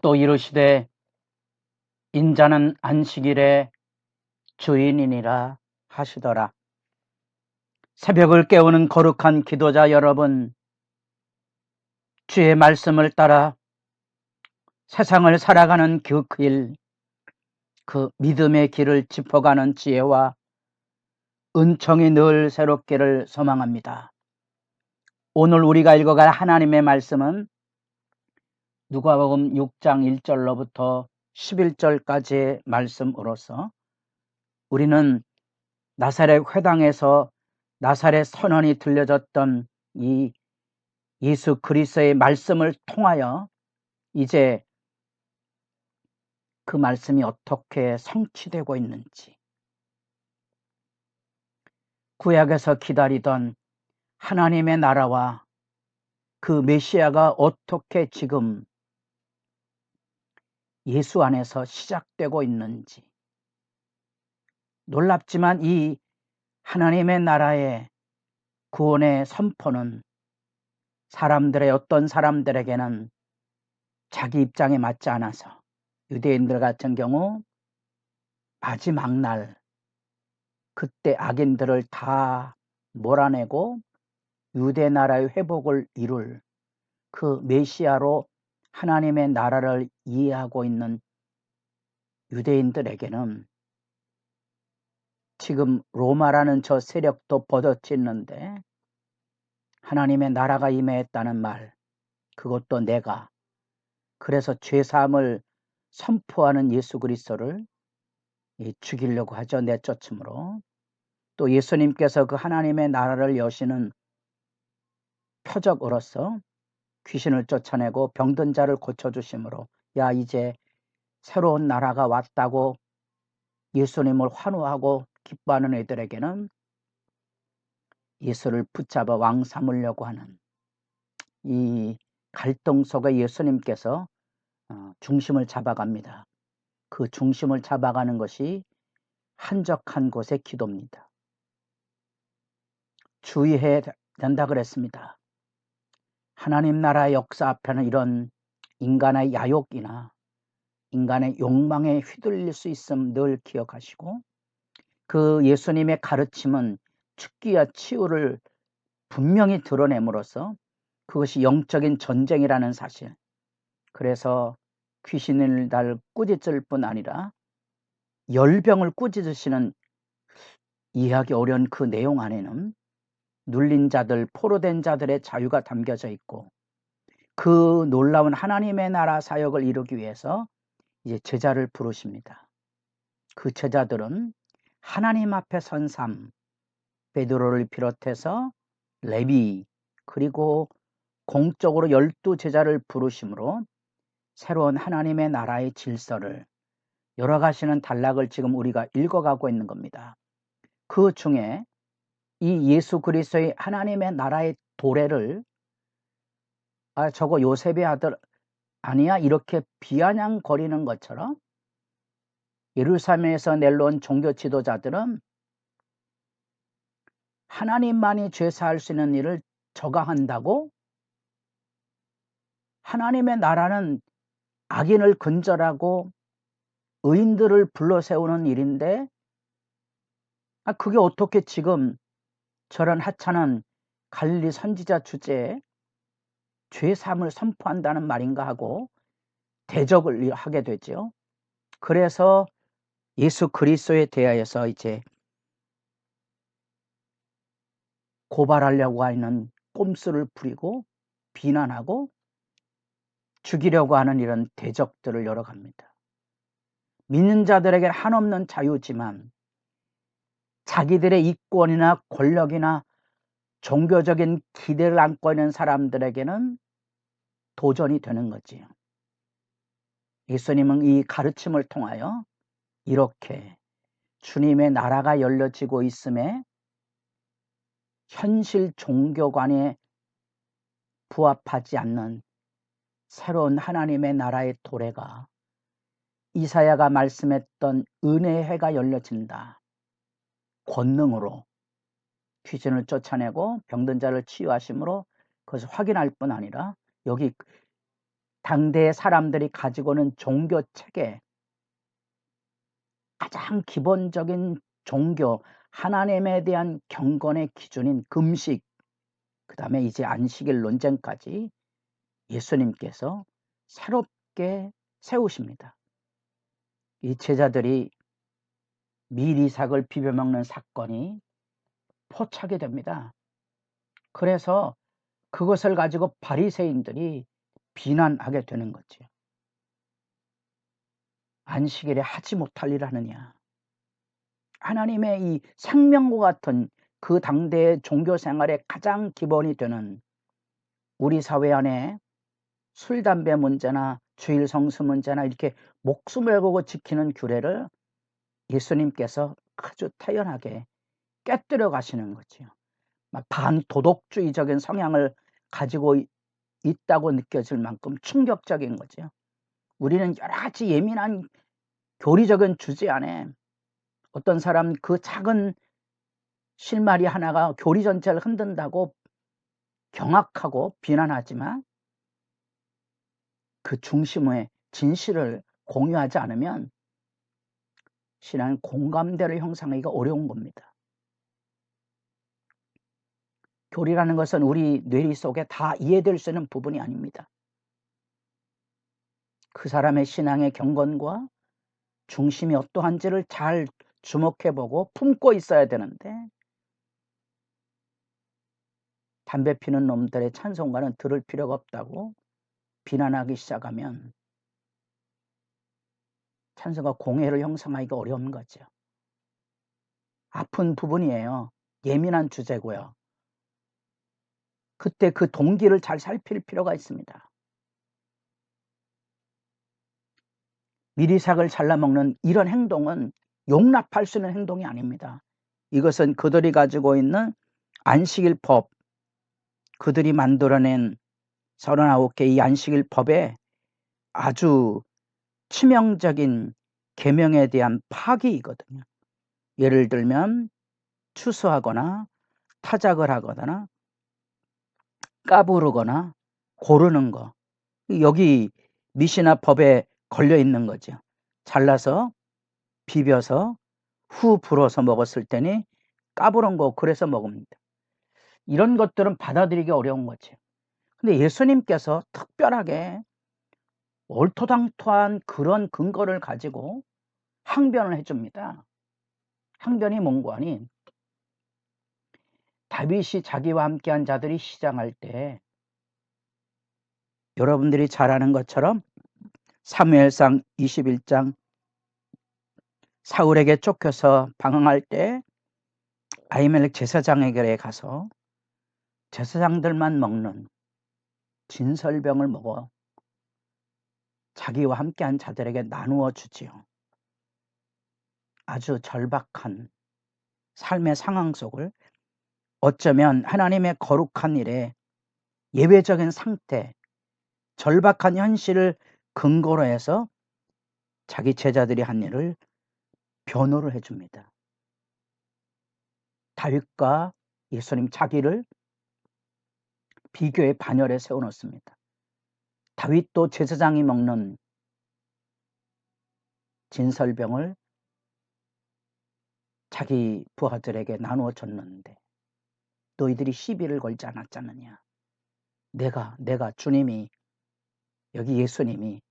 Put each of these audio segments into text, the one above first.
또 이르시되 인자는 안식일의 주인이니라 하시더라. 새벽을 깨우는 거룩한 기도자 여러분, 주의 말씀을 따라 세상을 살아가는 그 길, 그 믿음의 길을 짚어가는 지혜와 은총이 늘 새롭기를 소망합니다. 오늘 우리가 읽어갈 하나님의 말씀은 누가복음 6장 1절로부터 11절까지의 말씀으로서 우리는 나사렛 회당에서 나사렛 선언이 들려졌던 이 예수 그리스도의 말씀을 통하여 이제 그 말씀이 어떻게 성취되고 있는지, 구약에서 기다리던 하나님의 나라와 그 메시아가 어떻게 지금 예수 안에서 시작되고 있는지, 놀랍지만 이 하나님의 나라의 구원의 선포는 사람들의 어떤 사람들에게는 자기 입장에 맞지 않아서, 유대인들 같은 경우 마지막 날 그때 악인들을 다 몰아내고 유대 나라의 회복을 이룰 그 메시아로 하나님의 나라를 이해하고 있는 유대인들에게는 지금 로마라는 저 세력도 뻗어치는데 하나님의 나라가 임했다는 말, 그것도 내가 그래서 죄사함을 선포하는 예수 그리스도를 죽이려고 하죠. 내쫓음으로. 또 예수님께서 그 하나님의 나라를 여시는 표적으로서 귀신을 쫓아내고 병든 자를 고쳐주심으로, 야 이제 새로운 나라가 왔다고 예수님을 환호하고 기뻐하는 애들에게는 예수를 붙잡아 왕 삼으려고 하는 이 갈등 속에 예수님께서 중심을 잡아갑니다. 그 중심을 잡아가는 것이 한적한 곳의 기도입니다. 주의해야 된다 그랬습니다. 하나님 나라의 역사 앞에는 이런 인간의 야욕이나 인간의 욕망에 휘둘릴 수 있음 늘 기억하시고, 그 예수님의 가르침은 죽기와 치유를 분명히 드러냄으로써 그것이 영적인 전쟁이라는 사실, 그래서 귀신을 달 꾸짖을 뿐 아니라 열병을 꾸짖으시는 이해하기 어려운 그 내용 안에는 눌린 자들, 포로된 자들의 자유가 담겨져 있고, 그 놀라운 하나님의 나라 사역을 이루기 위해서 이제 제자를 부르십니다. 그 제자들은 하나님 앞에 선 삶, 베드로를 비롯해서 레위, 그리고 공적으로 12 제자를 부르심으로 새로운 하나님의 나라의 질서를 열어가시는 단락을 지금 우리가 읽어가고 있는 겁니다. 그 중에 이 예수 그리스도의 하나님의 나라의 도래를 저거 요셉의 아들 아니야? 이렇게 비아냥거리는 것처럼 예루살렘에서 내려온 종교 지도자들은 하나님만이 죄 사할 수 있는 일을 저가한다고, 하나님의 나라는 악인을 근절하고 의인들을 불러 세우는 일인데 그게 어떻게 지금 저런 하찮은 갈릴리 선지자 주제에 죄 사함을 선포한다는 말인가 하고 대적을 하게 되죠. 그래서 예수 그리스도에 대하여서 이제 고발하려고 하는 꼼수를 부리고 비난하고 죽이려고 하는 이런 대적들을 열어갑니다. 믿는 자들에게 한없는 자유지만 자기들의 이권이나 권력이나 종교적인 기대를 안고 있는 사람들에게는 도전이 되는 거지요. 예수님은 이 가르침을 통하여 이렇게 주님의 나라가 열려지고 있음에 현실 종교관에 부합하지 않는 새로운 하나님의 나라의 도래가, 이사야가 말씀했던 은혜의 해가 열려진다. 권능으로 귀신을 쫓아내고 병든 자를 치유하심으로 그것을 확인할 뿐 아니라 여기 당대의 사람들이 가지고는 종교 체계, 가장 기본적인 종교, 하나님에 대한 경건의 기준인 금식, 그 다음에 이제 안식일 논쟁까지 예수님께서 새롭게 세우십니다. 이 제자들이 밀이삭을 비벼 먹는 사건이 포착이 됩니다. 그래서 그것을 가지고 바리새인들이 비난하게 되는 거죠. 안식일에 하지 못할 일 하느냐. 하나님의 이 생명과 같은 그 당대의 종교 생활의 가장 기본이 되는 우리 사회 안에 술, 담배 문제나 주일 성수 문제나 이렇게 목숨을 걸고 지키는 규례를 예수님께서 아주 태연하게 깨뜨려 가시는 거지요. 반도덕주의적인 성향을 가지고 있다고 느껴질 만큼 충격적인 거죠. 우리는 여러 가지 예민한 교리적인 주제 안에 어떤 사람 그 작은 실마리 하나가 교리 전체를 흔든다고 경악하고 비난하지만 그 중심의 진실을 공유하지 않으면 신앙 공감대를 형성하기가 어려운 겁니다. 교리라는 것은 우리 뇌리 속에 다 이해될 수 있는 부분이 아닙니다. 그 사람의 신앙의 경건과 중심이 어떠한지를 잘 주목해보고 품고 있어야 되는데 담배 피는 놈들의 찬송가는 들을 필요가 없다고 비난하기 시작하면 찬송가 공회를 형성하기가 어려운 거죠. 아픈 부분이에요. 예민한 주제고요. 그때 그 동기를 잘 살필 필요가 있습니다. 미리삭을 잘라먹는 이런 행동은 용납할 수 있는 행동이 아닙니다. 이것은 그들이 가지고 있는 안식일법, 그들이 만들어낸 39개 이 안식일법에 아주 치명적인 계명에 대한 파기이거든요. 예를 들면 추수하거나 타작을 하거나 까부르거나 고르는 거, 여기 미시나 법에 걸려 있는 거죠. 잘라서 비벼서 후 불어서 먹었을 때니 까부른 거 그래서 먹습니다. 이런 것들은 받아들이기 어려운 거죠. 근데 예수님께서 특별하게 얼토당토한 그런 근거를 가지고 항변을 해줍니다. 항변이 뭔고 하니 다윗이 자기와 함께한 자들이 시장할 때 여러분들이 잘 아는 것처럼 사무엘상 21장 사울에게 쫓겨서 방황할 때 아히멜렉 제사장에게 가서 제사장들만 먹는 진설병을 먹어 자기와 함께한 자들에게 나누어 주지요. 아주 절박한 삶의 상황 속을 어쩌면 하나님의 거룩한 일에 예외적인 상태, 절박한 현실을 근거로 해서 자기 제자들이 한 일을 변호를 해줍니다. 다윗과 예수님 자기를 비교의 반열에 세워놓습니다. 다윗도 제사장이 먹는 진설병을 자기 부하들에게 나누어 줬는데 너희들이 시비를 걸지 않았잖느냐. 내가 주님이 여기 예수님이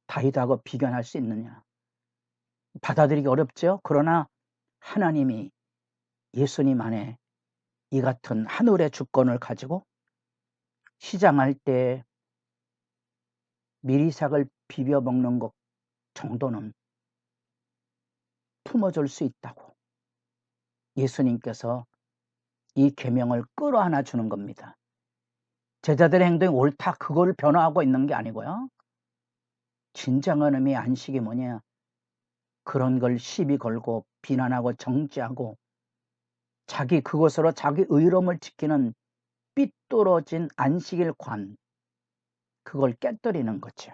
다윗하고 비교할 수 있느냐. 받아들이기 어렵죠. 그러나 하나님이 예수님 안에 이 같은 하늘의 주권을 가지고 시장할 때 미리삭을 비벼 먹는 것 정도는 품어줄 수 있다고 예수님께서 이 계명을 끌어안아 주는 겁니다. 제자들의 행동이 옳다 그걸 변화하고 있는 게 아니고요. 진정한 의미의 안식이 뭐냐. 그런 걸 시비 걸고 비난하고 정죄하고 자기 그것으로 자기 의로움을 지키는 삐뚤어진 안식일 관, 그걸 깨뜨리는 거죠.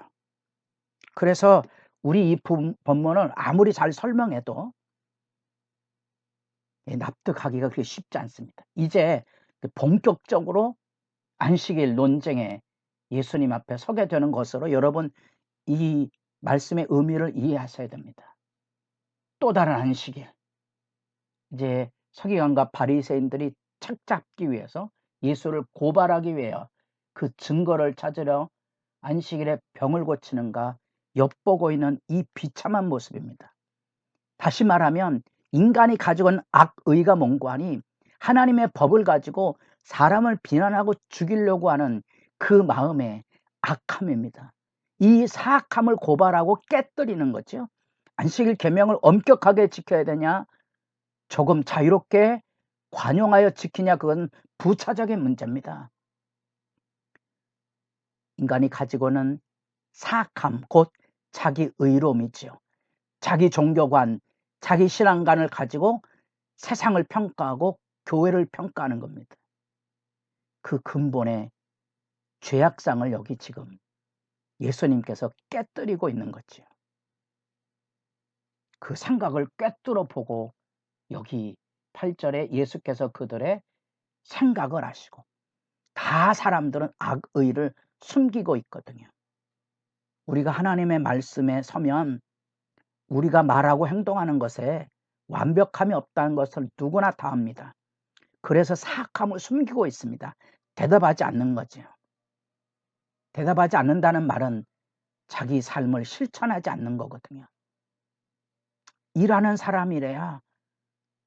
그래서 우리 이 본문을 아무리 잘 설명해도 납득하기가 그렇게 쉽지 않습니다. 이제 본격적으로 안식일 논쟁에 예수님 앞에 서게 되는 것으로 여러분 이 말씀의 의미를 이해하셔야 됩니다. 또 다른 안식일. 이제 서기관과 바리새인들이 책 잡기 위해서 예수를 고발하기 위하여 그 증거를 찾으려 안식일에 병을 고치는가 엿보고 있는 이 비참한 모습입니다. 다시 말하면 인간이 가지고 있는 악의가 뭔고하니 하나님의 법을 가지고 사람을 비난하고 죽이려고 하는 그 마음의 악함입니다. 이 사악함을 고발하고 깨뜨리는 거죠. 안식일 계명을 엄격하게 지켜야 되냐, 조금 자유롭게 관용하여 지키냐, 그건 부차적인 문제입니다. 인간이 가지고는 사악함, 곧 자기 의로움이지요. 자기 종교관, 자기 신앙관을 가지고 세상을 평가하고 교회를 평가하는 겁니다. 그 근본의 죄악상을 여기 지금 예수님께서 깨뜨리고 있는 거지요. 그 생각을 꿰뚫어 보고 여기 8절에 예수께서 그들의 생각을 아시고, 다 사람들은 악의를 숨기고 있거든요. 우리가 하나님의 말씀에 서면 우리가 말하고 행동하는 것에 완벽함이 없다는 것을 누구나 다 압니다. 그래서 사악함을 숨기고 있습니다. 대답하지 않는 거죠. 대답하지 않는다는 말은 자기 삶을 실천하지 않는 거거든요. 일하는 사람이래야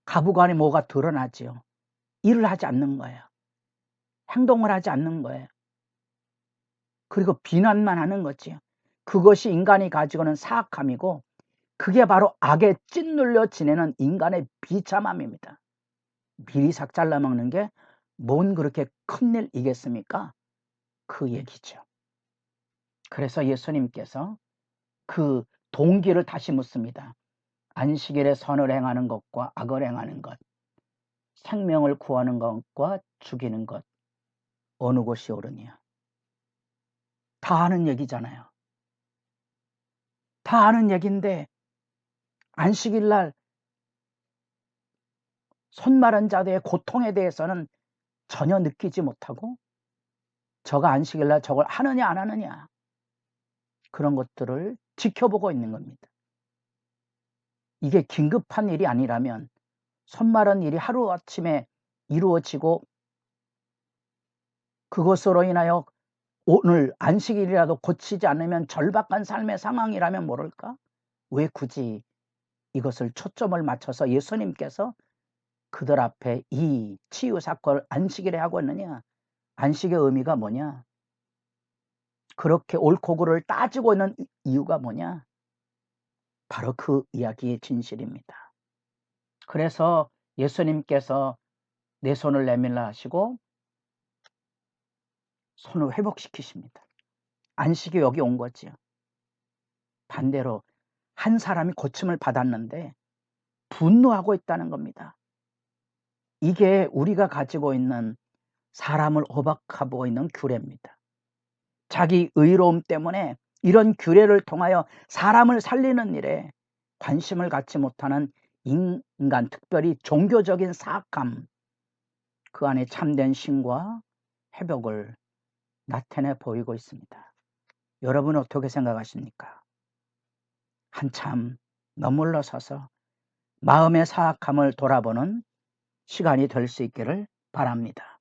가부간에 뭐가 드러나지요. 일을 하지 않는 거예요. 행동을 하지 않는 거예요. 그리고 비난만 하는 거지요. 그것이 인간이 가지고는 사악함이고, 그게 바로 악에 찐눌려 지내는 인간의 비참함입니다. 미리 삭 잘라먹는 게 뭔 그렇게 큰일이겠습니까? 그 얘기죠. 그래서 예수님께서 그 동기를 다시 묻습니다. 안식일에 선을 행하는 것과 악을 행하는 것, 생명을 구하는 것과 죽이는 것, 어느 것이 옳으냐? 다 아는 얘기잖아요. 다 아는 얘기인데 안식일 날 손 마른 자들의 고통에 대해서는 전혀 느끼지 못하고, 저가 안식일 날 저걸 하느냐 안 하느냐, 그런 것들을 지켜보고 있는 겁니다. 이게 긴급한 일이 아니라면 손 마른 일이 하루아침에 이루어지고 그것으로 인하여 오늘 안식일이라도 고치지 않으면 절박한 삶의 상황이라면 모를까? 왜 굳이 이것을 초점을 맞춰서 예수님께서 그들 앞에 이 치유 사건을 안식일에 하고 있느냐? 안식의 의미가 뭐냐? 그렇게 옳고 그르를 따지고 있는 이유가 뭐냐? 바로 그 이야기의 진실입니다. 그래서 예수님께서 내 손을 내밀라 하시고 손을 회복시키십니다. 안식이 여기 온 거지요. 반대로 한 사람이 고침을 받았는데 분노하고 있다는 겁니다. 이게 우리가 가지고 있는 사람을 오박하고 있는 규례입니다. 자기 의로움 때문에 이런 규례를 통하여 사람을 살리는 일에 관심을 갖지 못하는 인간, 특별히 종교적인 사악함, 그 안에 참된 신과 회복을 나타내 보이고 있습니다. 여러분은 어떻게 생각하십니까? 한참 머물러 서서 마음의 사악함을 돌아보는 시간이 될 수 있기를 바랍니다.